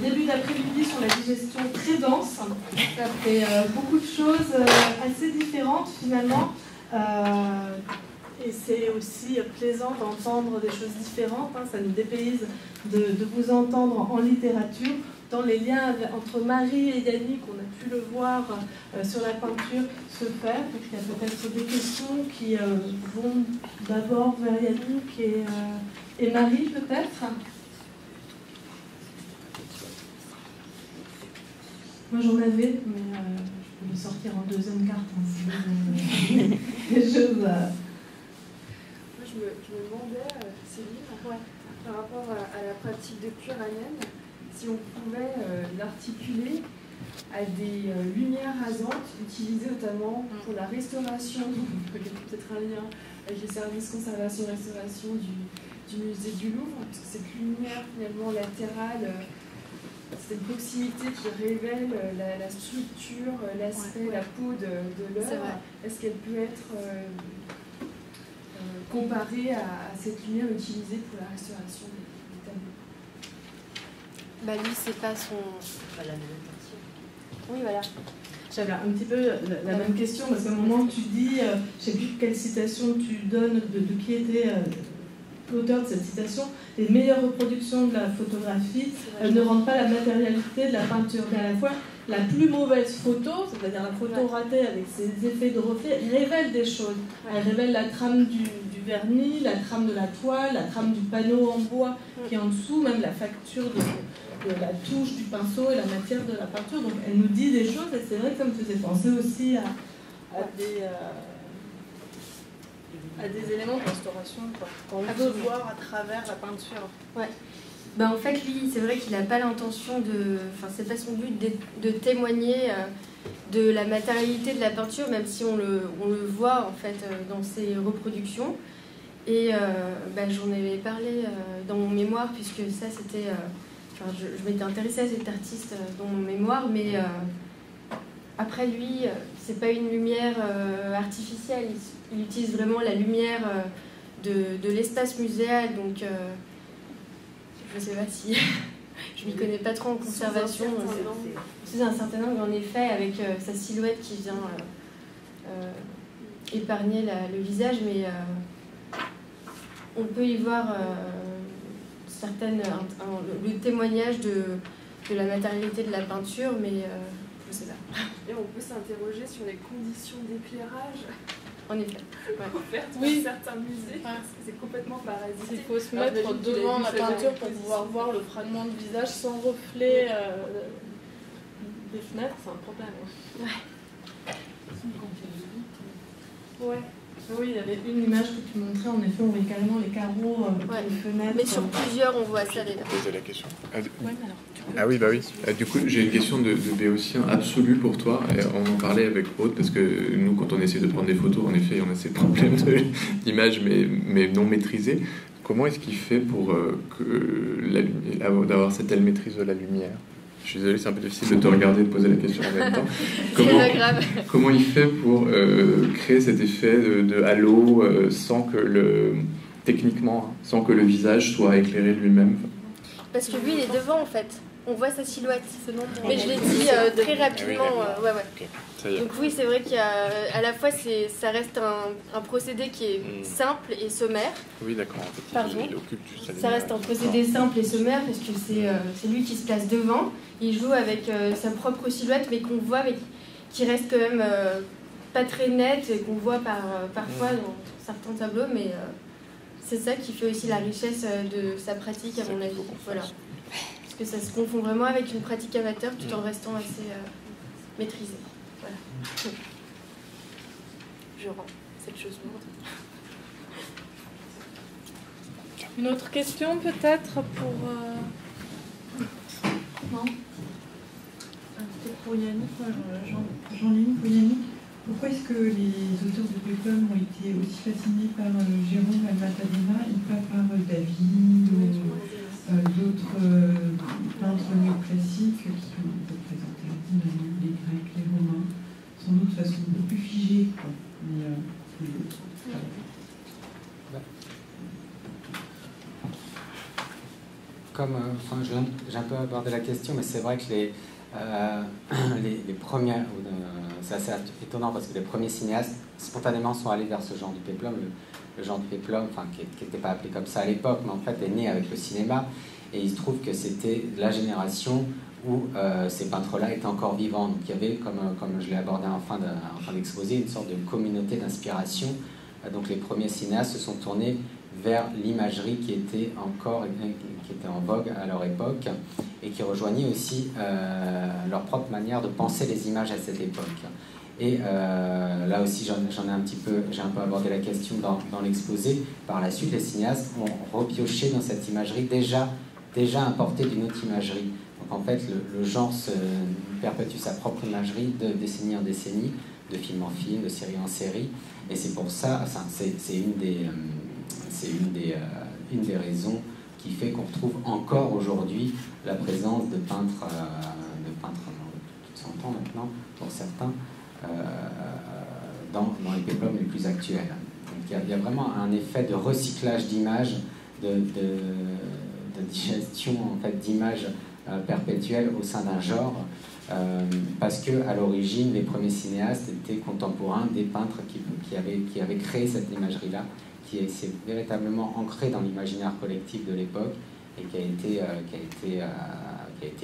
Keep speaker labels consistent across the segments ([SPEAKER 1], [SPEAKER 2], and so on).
[SPEAKER 1] début d'après-midi sur la digestion très dense. Ça fait beaucoup de choses assez différentes finalement. Et c'est aussi plaisant d'entendre des choses différentes. Ça nous dépayse de vous entendre en littérature, dans les liens entre Marie et Yannick, on a pu le voir sur la peinture se faire. Donc il y a peut-être des questions qui vont d'abord vers Yannick et Marie peut-être. Moi j'en avais, mais je peux le sortir en deuxième carte. Si des choses. Moi
[SPEAKER 2] je me demandais, Céline, par rapport à la pratique de cuir à laine, si on pouvait l'articuler à des lumières rasantes utilisées notamment pour la restauration, il y a peut-être un lien avec les services conservation-restauration du musée du Louvre, parce que cette lumière finalement latérale, c'est une proximité qui révèle la structure, l'aspect, la peau de l'œuvre. Est-ce qu'elle peut être comparée à cette lumière utilisée pour la restauration des tableaux?
[SPEAKER 3] Bah lui, c'est pas son...
[SPEAKER 4] Pas la même intention.
[SPEAKER 3] Oui, voilà.
[SPEAKER 1] J'avais un petit peu la même question, parce qu'à un moment tu dis, je ne sais plus quelle citation tu donnes, de qui était l'auteur de cette citation, les meilleures reproductions de la photographie ne rendent pas la matérialité de la peinture, mais à la fois la plus mauvaise photo, c'est-à-dire la photo ratée avec ses effets de reflet, révèle des choses. Elle révèle la trame du vernis, la trame de la toile, la trame du panneau en bois qui est en dessous, même la facture de la touche du pinceau et la matière de la peinture. Donc elle nous dit des choses, et c'est vrai que ça me faisait penser aussi à des éléments de restauration, qu'on peut voir à travers la peinture.
[SPEAKER 3] Ouais. Ben en fait, lui, c'est vrai qu'il n'a pas l'intention de... Enfin, c'est pas son but de témoigner de la matérialité de la peinture, même si on le voit, en fait, dans ses reproductions. Et j'en avais parlé dans mon mémoire, puisque ça, c'était... je m'étais intéressée à cet artiste dans mon mémoire, mais après, lui, c'est pas une lumière artificielle. Il utilise vraiment la lumière de l'espace muséal, donc... je ne sais pas si je m'y connais pas trop en conservation. C'est un certain angle, en effet, avec sa silhouette qui vient épargner le visage, mais on peut y voir le témoignage de la matérialité de la peinture, mais je ne sais pas.
[SPEAKER 2] Et on peut s'interroger sur les conditions d'éclairage.
[SPEAKER 3] En effet.
[SPEAKER 2] Oui, certains musées, c'est complètement parasitique.
[SPEAKER 1] Il faut se mettre devant la peinture pour pouvoir voir le fragment de visage sans reflet des fenêtres, c'est un problème. Ouais. Oui, il y avait une image que tu montrais, en effet, on voyait carrément les carreaux des fenêtres.
[SPEAKER 3] Mais sur plusieurs, on voit ça.
[SPEAKER 5] Poser la question.
[SPEAKER 4] Ah oui, bah oui. Du coup, j'ai une question de béotien absolue pour toi. Et on en parlait avec Aude, parce que nous, quand on essaie de prendre des photos, en effet, on a ces problèmes d'image, mais non maîtrisés. Comment est-ce qu'il fait pour d'avoir cette telle maîtrise de la lumière? Je suis désolé, c'est un peu difficile de te regarder et de poser la question en même temps. Comment il fait pour créer cet effet de halo techniquement, sans que le visage soit éclairé lui-même?
[SPEAKER 3] Parce que lui, il est devant, en fait. On voit sa silhouette. Mais je l'ai dit très rapidement. Okay. Donc oui, c'est vrai qu'à la fois, ça reste un procédé qui est simple et sommaire.
[SPEAKER 5] Oui, d'accord.
[SPEAKER 3] Il occulte ça reste un procédé simple et sommaire, parce que c'est lui qui se place devant. Il joue avec sa propre silhouette, mais qu'on voit, mais qui reste quand même pas très nette, et qu'on voit parfois dans certains tableaux, mais c'est ça qui fait aussi la richesse de sa pratique, à mon avis. Voilà. Parce que ça se confond vraiment avec une pratique amateur, tout en restant assez maîtrisé. Voilà. Je rends cette chose lourde.
[SPEAKER 1] Une autre question peut-être pour... Non, peut-être pour Yannick, Jean-Louis, pour Yannick. Pourquoi est-ce que les auteurs de Peplum ont été aussi fascinés par Jérôme Almatadema et pas par David ou d'autres peintres néoclassiques qui ont représenté les Grecs, les Romains, sans doute de façon beaucoup plus figée, quoi. Mais
[SPEAKER 5] comme j'ai un peu abordé la question, mais c'est vrai que les premiers, c'est assez étonnant parce que les premiers cinéastes spontanément sont allés vers ce genre du péplum, le genre du péplum, qui n'était pas appelé comme ça à l'époque, mais en fait est né avec le cinéma. Et il se trouve que c'était la génération où ces peintres-là étaient encore vivants. Donc il y avait, comme je l'ai abordé en fin d'exposé, une sorte de communauté d'inspiration. Donc les premiers cinéastes se sont tournés vers l'imagerie qui était en vogue à leur époque et qui rejoignait aussi leur propre manière de penser les images à cette époque. Et là aussi, j'ai un peu abordé la question dans l'exposé. Par la suite, les cinéastes ont repioché dans cette imagerie déjà importée d'une autre imagerie. Donc en fait, le genre perpétue sa propre imagerie de décennie en décennie, de film en film, de série en série. Et c'est pour ça, c'est une des raisons qui fait qu'on retrouve encore aujourd'hui la présence de peintres de plus de 100 ans maintenant, pour certains, dans les péplums les plus actuels. Donc il y a vraiment un effet de recyclage d'images, de digestion en fait, d'images perpétuelles au sein d'un genre, parce que à l'origine, les premiers cinéastes étaient contemporains des peintres qui avaient créé cette imagerie-là, qui s'est véritablement ancrée dans l'imaginaire collectif de l'époque et qui a été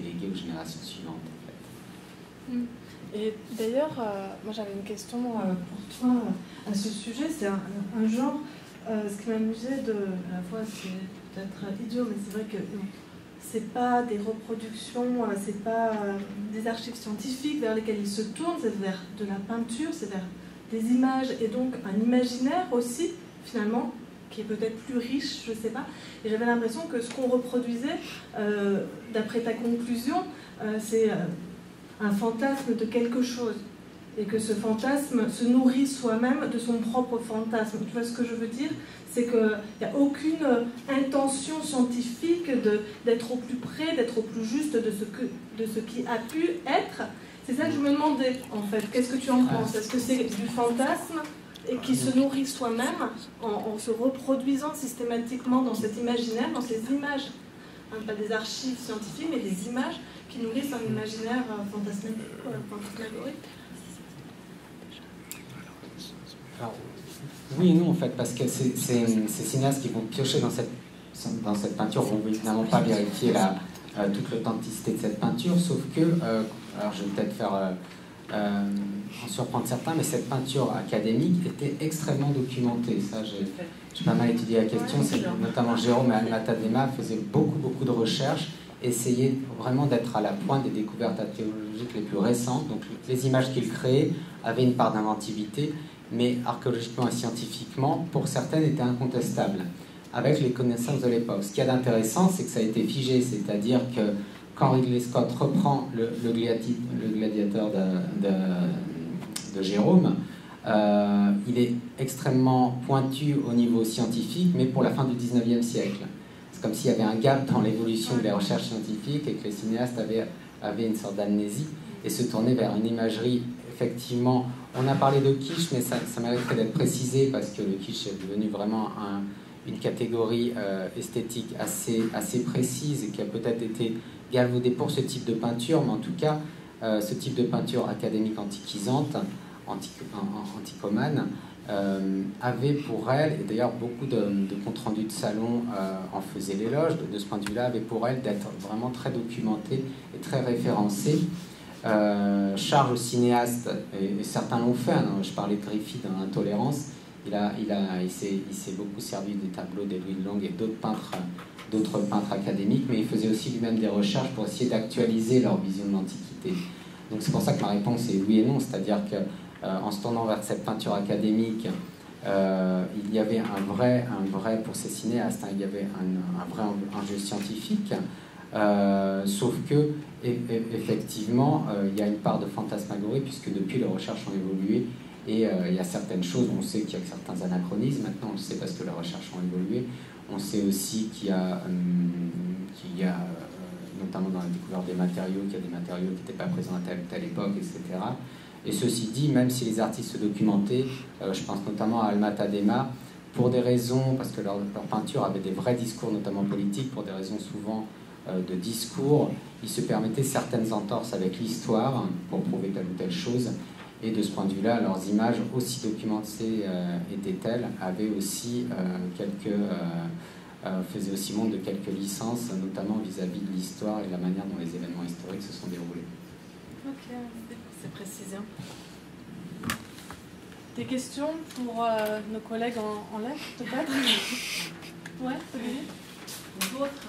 [SPEAKER 5] léguée aux générations suivantes. En fait.
[SPEAKER 1] Et d'ailleurs, moi j'avais une question pour toi à ce sujet. C'est un genre, ce qui m'amusait à la fois, c'est peut-être idiot, mais c'est vrai que c'est pas des reproductions, c'est pas des archives scientifiques vers lesquelles ils se tournent, c'est vers de la peinture, c'est vers des images et donc un imaginaire aussi, finalement, qui est peut-être plus riche, je sais pas. Et j'avais l'impression que ce qu'on reproduisait, d'après ta conclusion, c'est un fantasme de quelque chose. Et que ce fantasme se nourrit soi-même de son propre fantasme. Tu vois ce que je veux dire? C'est qu'il n'y a aucune intention scientifique d'être au plus près, d'être au plus juste de ce qui a pu être. C'est ça que je me demandais, en fait. Qu'est-ce que tu en penses? Est-ce que c'est du fantasme et qui se nourrit soi-même en se reproduisant systématiquement dans cet imaginaire, dans ces images, hein, pas des archives scientifiques, mais des images qui nourrissent un imaginaire fantasmagorique?
[SPEAKER 5] Alors, oui et non en fait, parce que ces cinéastes qui vont piocher dans cette peinture vont évidemment pas vérifier toute l'authenticité de cette peinture, sauf que, alors je vais peut-être en surprendre certains, mais cette peinture académique était extrêmement documentée. Ça, j'ai pas mal étudié la question, notamment Jérôme et Alma Tadema faisaient beaucoup de recherches, essayaient vraiment d'être à la pointe des découvertes archéologiques les plus récentes. Donc les images qu'ils créaient avaient une part d'inventivité, mais archéologiquement et scientifiquement, pour certaines, étaient incontestables, avec les connaissances de l'époque. Ce qu'il y a d'intéressant, c'est que ça a été figé, c'est-à-dire que quand Ridley Scott reprend le gladiateur de Jérôme, il est extrêmement pointu au niveau scientifique, mais pour la fin du 19e siècle. C'est comme s'il y avait un gap dans l'évolution des recherches scientifiques et que les cinéastes avaient une sorte d'amnésie et se tournaient vers une imagerie. Effectivement, on a parlé de kitsch, mais ça mériterait d'être précisé parce que le kitsch est devenu vraiment une catégorie esthétique assez précise et qui a peut-être été galvaudée pour ce type de peinture, mais en tout cas, ce type de peinture académique antiquisante, anticomane, avait pour elle, et d'ailleurs beaucoup de comptes rendus de salon en faisaient l'éloge, de ce point de vue-là, avait pour elle d'être vraiment très documentée et très référencée. Charge aux cinéastes, et certains l'ont fait, hein, je parlais de Griffith dans l'Intolérance, il s'est beaucoup servi des tableaux d'Edwin Long et d'autres peintres académiques, mais il faisait aussi lui-même des recherches pour essayer d'actualiser leur vision de l'Antiquité. Donc c'est pour ça que ma réponse est oui et non, c'est-à-dire qu'en se tournant vers cette peinture académique, il y avait un vrai pour ces cinéastes, hein, il y avait un vrai enjeu scientifique, sauf que effectivement, il y a une part de fantasmagorie, puisque depuis les recherches ont évolué, et il y a certaines choses, on sait qu'il y a certains anachronismes, maintenant on le sait parce que les recherches ont évolué, on sait aussi qu'il y a notamment dans la découverte des matériaux, qu'il y a des matériaux qui n'étaient pas présents à telle époque, etc. Et ceci dit, même si les artistes se documentaient, je pense notamment à Alma Tadema, pour des raisons, parce que leur peinture avait des vrais discours, notamment politiques, pour des raisons souvent de discours, il se permettait certaines entorses avec l'histoire pour prouver telle ou telle chose. Et de ce point de vue-là, leurs images, aussi documentées étaient-elles, avaient aussi faisaient aussi montre de quelques licences, notamment vis-à-vis de l'histoire et de la manière dont les événements historiques se sont déroulés.
[SPEAKER 6] Ok, c'est précisé. Des questions pour nos collègues en live, peut-être? Ouais, Olivier? D'autres,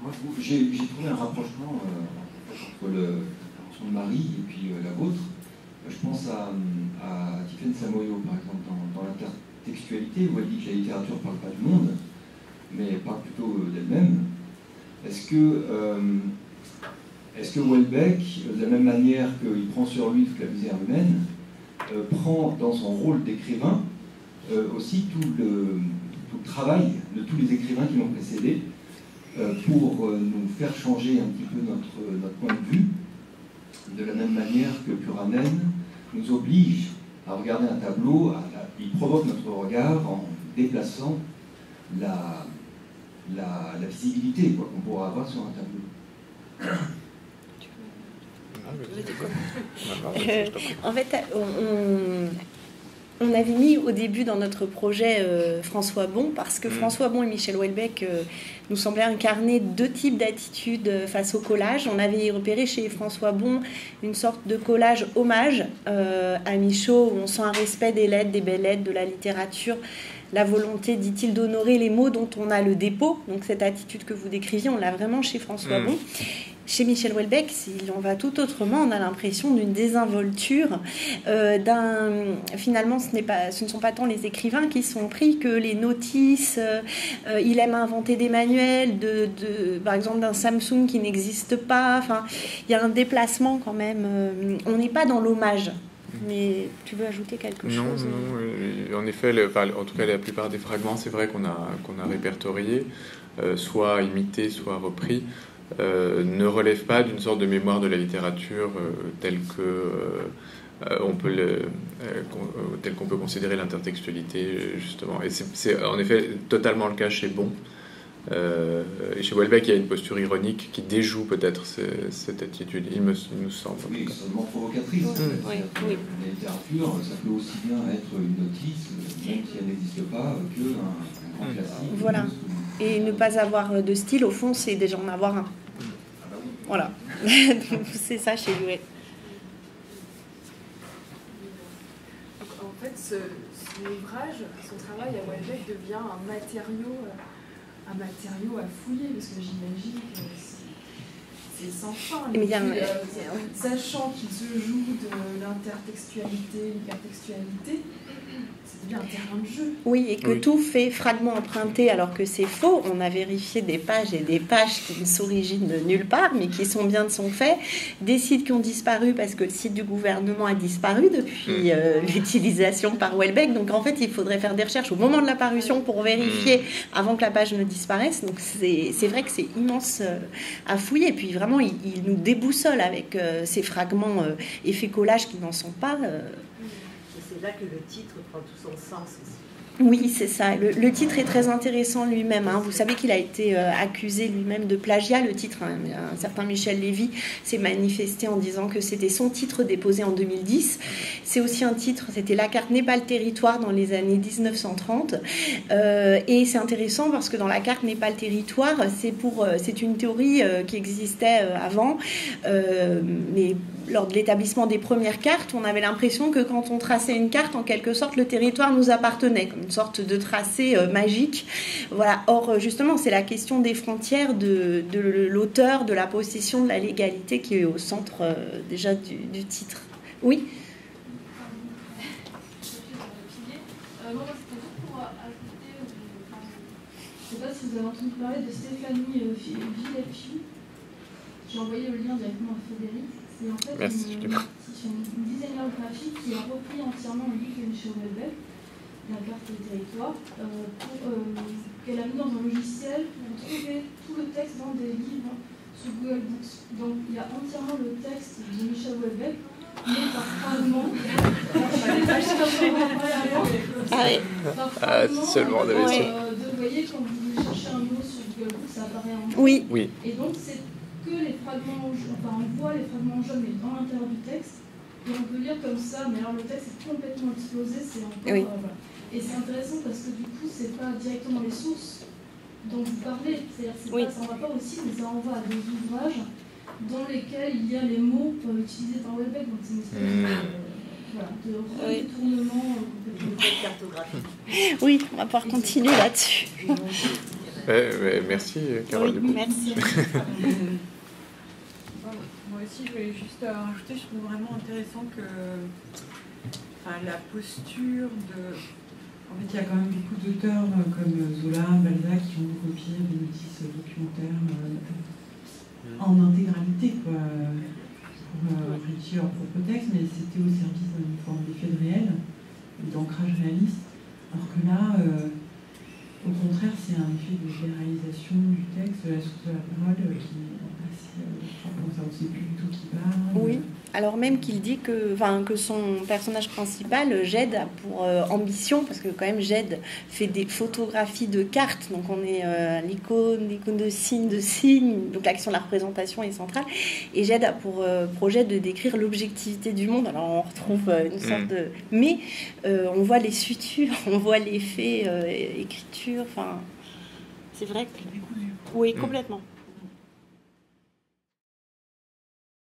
[SPEAKER 7] Moi, j'ai trouvé un rapprochement entre l'intervention de Marie et puis la vôtre. Je pense à Tiffaine Samoyo, par exemple, dans l'intertextualité, où elle dit que la littérature ne parle pas du monde, mais parle plutôt d'elle-même. Est-ce que Houellebecq, de la même manière qu'il prend sur lui toute la misère humaine, prend dans son rôle d'écrivain aussi tout le travail de tous les écrivains qui l'ont précédé pour nous faire changer un petit peu notre point de vue, de la même manière que Puranen nous oblige à regarder un tableau, il provoque notre regard en déplaçant la visibilité qu'on pourra avoir sur un tableau.
[SPEAKER 8] En fait, on avait mis au début dans notre projet François Bon, parce que François Bon et Michel Houellebecq nous semblaient incarner deux types d'attitudes face au collage. On avait repéré chez François Bon une sorte de collage hommage à Michaud, où on sent un respect des lettres, des belles lettres, de la littérature, la volonté, dit-il, d'honorer les mots dont on a le dépôt. Donc cette attitude que vous décriviez, on l'a vraiment chez François Bon. Chez Michel Houellebecq, s'il en va tout autrement, on a l'impression d'une désinvolture, finalement, ce ne sont pas tant les écrivains qui sont pris que les notices. Il aime inventer des manuels, par exemple d'un Samsung qui n'existe pas. Enfin, il y a un déplacement quand même. On n'est pas dans l'hommage. Mais tu veux ajouter quelque chose?
[SPEAKER 4] Non. En effet, en tout cas, la plupart des fragments, c'est vrai qu'on a répertorié, soit imité, soit repris. Ne relève pas d'une sorte de mémoire de la littérature telle qu'on peut considérer l'intertextualité, justement. Et c'est en effet totalement le cas chez Bon. Et chez Houellebecq, il y a une posture ironique qui déjoue peut-être cette attitude, il nous semble.
[SPEAKER 7] Oui, extrêmement provocatrice.
[SPEAKER 8] Oui.
[SPEAKER 7] La littérature, ça peut aussi bien être une notice, même si elle n'existe pas, qu'un grand classique.
[SPEAKER 8] Voilà. Et ne pas avoir de style, au fond, c'est déjà en avoir un. Voilà. Donc, c'est ça chez lui.
[SPEAKER 2] En fait, son ouvrage, son travail à Houellebecq devient un matériau à fouiller, parce que j'imagine que c'est sans fin. Sachant qu'il se joue de l'intertextualité, l'hypertextualité, c'est bien un terrain de jeu.
[SPEAKER 8] Oui, et que tout fait fragment emprunté alors que c'est faux. On a vérifié des pages et des pages qui ne s'originent de nulle part, mais qui sont bien de son fait. Des sites qui ont disparu parce que le site du gouvernement a disparu depuis l'utilisation par Houellebecq. Donc en fait, il faudrait faire des recherches au moment de la parution pour vérifier avant que la page ne disparaisse. Donc c'est vrai que c'est immense à fouiller. Et puis vraiment, il nous déboussole avec ces fragments effets collage qui n'en sont pas.
[SPEAKER 9] C'est là que le titre prend tout son sens aussi.
[SPEAKER 8] Oui, c'est ça. Le titre est très intéressant lui-même. Vous savez qu'il a été accusé lui-même de plagiat. Le titre, un certain Michel Lévy s'est manifesté en disant que c'était son titre déposé en 2010. C'est aussi un titre, c'était La carte n'est pas le territoire dans les années 1930. Et c'est intéressant parce que dans La carte n'est pas le territoire, c'est une théorie qui existait avant. Mais lors de l'établissement des premières cartes, on avait l'impression que quand on traçait une carte, en quelque sorte, le territoire nous appartenait, comme une sorte de tracé magique. Voilà. Or, justement, c'est la question des frontières de l'auteur, de la possession, de la légalité qui est au centre déjà du titre. Oui.
[SPEAKER 1] Moi, c'était juste pour ajouter, je ne sais pas si vous avez entendu parler de Stéphanie Villepiou. J'ai envoyé le lien directement à Frédéric. C'est en fait une designer graphique qui a repris entièrement le livre de Michel Houellebecq, La carte du territoire, qu'elle a mis dans un logiciel pour trouver tout le texte dans des livres sur Google Books. Donc il y a entièrement le texte de Michel Houellebecq mais par fragment.
[SPEAKER 4] Seulement de
[SPEAKER 1] vous voyez, quand vous cherchez un mot sur Google Books, ça apparaît en jaune.
[SPEAKER 8] Oui.
[SPEAKER 4] Oui.
[SPEAKER 1] Et donc, c'est que les fragments, enfin, on voit les fragments jaunes, mais dans l'intérieur du texte. Et on peut lire comme ça, mais alors le texte est complètement explosé, c'est encore...
[SPEAKER 8] Oui.
[SPEAKER 1] Voilà. Et c'est intéressant parce que du coup, c'est pas directement les sources dont vous parlez. C'est-à-dire que ça envoie pas aussi, mais ça envoie à des ouvrages dans lesquels il y a les mots utilisés par Houellebecq. Donc c'est une espèce de retournement complètement.
[SPEAKER 9] Cartographie.
[SPEAKER 8] Oui, on va pouvoir continuer là-dessus.
[SPEAKER 4] Merci, Carole.
[SPEAKER 8] Oui, merci.
[SPEAKER 10] Moi aussi, je voulais juste rajouter, je trouve vraiment intéressant que la posture de... En fait, il y a quand même beaucoup d'auteurs comme Zola, Balzac qui ont copié des notices documentaires en intégralité, quoi, pour rédiger leur propre texte, mais c'était au service d'une forme d'effet de réel, d'ancrage réaliste. Alors que là, au contraire, c'est un effet de généralisation du texte, de la source de la parole qui est assez... on ne sait plus du tout qui parle.
[SPEAKER 8] Oui, alors même qu'il dit que son personnage principal, Jed, a pour ambition, parce que quand même Jed fait des photographies de cartes, donc on est l'icône de signe, donc l'action de la représentation est centrale, et Jed a pour projet de décrire l'objectivité du monde. Alors on retrouve une sorte de... Mais on voit les sutures, on voit les faits, écriture, enfin... C'est vrai que... Oui, complètement.